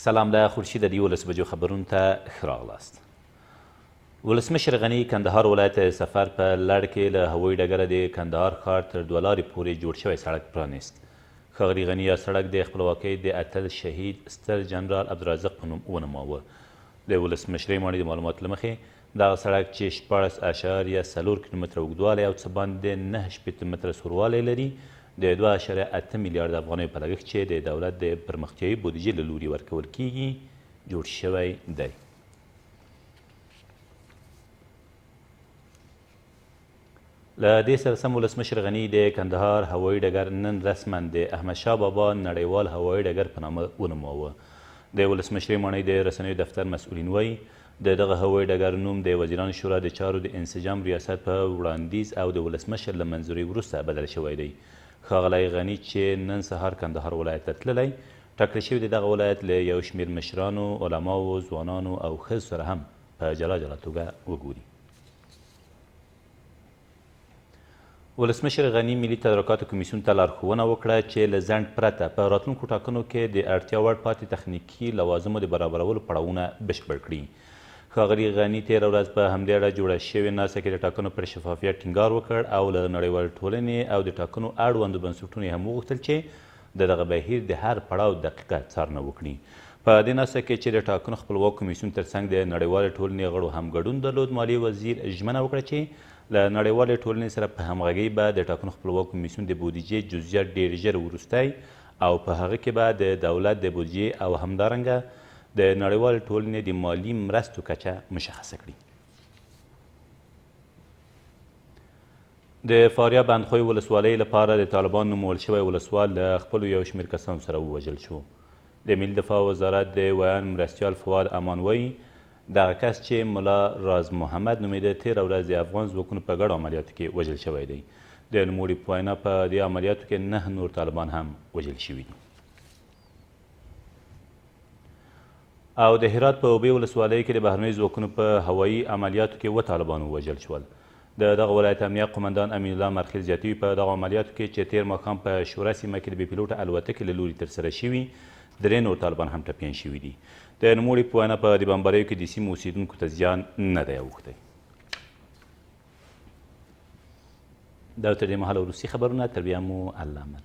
سلام له خورشید د 11 بجو خبرونو ته ښه راغلاست. ولسمشر غني کندهار ولایت سفر په لړ کې له هوایي ډګره د کندهار ښار تر دوه لارې پورې جوړ شوی سړک پرانیست. ښاغلي غني یا سړک د خپلواکۍ د اتل شهید ستر جنرال عبدالرزاق په نوم ونوماوه. د ولسمشرۍ ماڼۍ د معلوماتو له مخې دغه سړک چې 14.4 کیلومتره اوږدوالی او څه باندې 9 متره سوروالی لري د 2.8 میلیارد افغانیو په لګښت چې د دولت د پرمختیایي بودیجې له لوري ورکول کیږي جوړ شوی دی. له دې سره سم ولسمشر غني د کندهار هوایي ډګر نن رسما د احمدشاه بابا نړیوال هوایي ډګر په نامه ونوماوه. د ولسمشرۍ ماڼۍ د رسنیو دفتر مسؤلین وایي د دغه هوایي ډګر نوم د وزیرانو شورا د چارو د انسجام ریاست په وړاندیز او د ولسمشر له منظورۍ وروسته بدل شوی دی. ښاغلی غني چې نن سهار کندهار ولایت ته تللی ټاکل شوي د دغه ولایت له یو شمېر مشرانو علماو ځوانانو او ښځو سره هم په جلا جلا توګه وګوري. ولسمشر غني ملي تدارکاتو کمیسیون ته لارښوونه وکړه چې له ځنډ پرته په راتلونکو ټاکنو کې د اړتیا وړ پاتې تخنیکي لوازمو د برابرولو پړاوونه بشپړ کړي. ښاغلي غني تېره ورځ په همدې اړه جوړه شوې ناسته کې د ټاکنو پر شفافیت ټینګار وکړ او له نړیوالې ټولنې او د ټاکنو اړوندو بنسټونو یې هم وغوښتل چې د دغه بهیر د هر پړاو دقیقه څارنه وکړي. په دې ناسته کې چې د ټاکنو خپلواک کمیسیون ترڅنګ د نړیوالې ټولنې غړو هم ګډون درلود، مالیې وزیر ژمنه وکړه چې له نړیوالې ټولنې سره په همغږۍ به د ټاکنو خپلواک کمیسیون د بودیجې جزئیات ډېر ژر وروستی او په هغه کې به د دولت د بودیجې او همدارنګه د نړیوالې ټولنې د مالي مرستو کچه مشخصه کړي. د فاریاب اندخوی ولسوالۍ لپاره د طالبان نومول شوی ولسوال له خپلو یو شمېر کسانو سره ووژل شو. د ملي دفاع وزارت د ویان مرستیال فواد امان وایي دغه کس چې ملا راز محمد نومېده تېره ورځ د افغان ځواکونو په ګډو عملیاتو کې وژل شوی دی. د نوموړي په وینا په دې عملیاتو کې 9 نور طالبان هم وژل شوي دي. او د هرات په اوبې ولسوالۍ کې د بهرنیو ځواکونو په هوایي عملیاتو کې 7 طالبان ووژل شول. د دغه ولایت امنیه قمندان امین الله مرخیل زیاتوي په دغه عملیاتو کې چې تېر ماښام په شوره سیمه کې د بې پیلوټه الوتکې له لوري ترسره شوي 3 نور طالبان هم ټپیان شوي دي. د نوموړي په وینا په دې بمباریو کې د سیمو اوسېدونکو ته زیان نه دی اوښتی. دا تر دې مهاله وروستي خبرونه، تر بیا مو الله امن.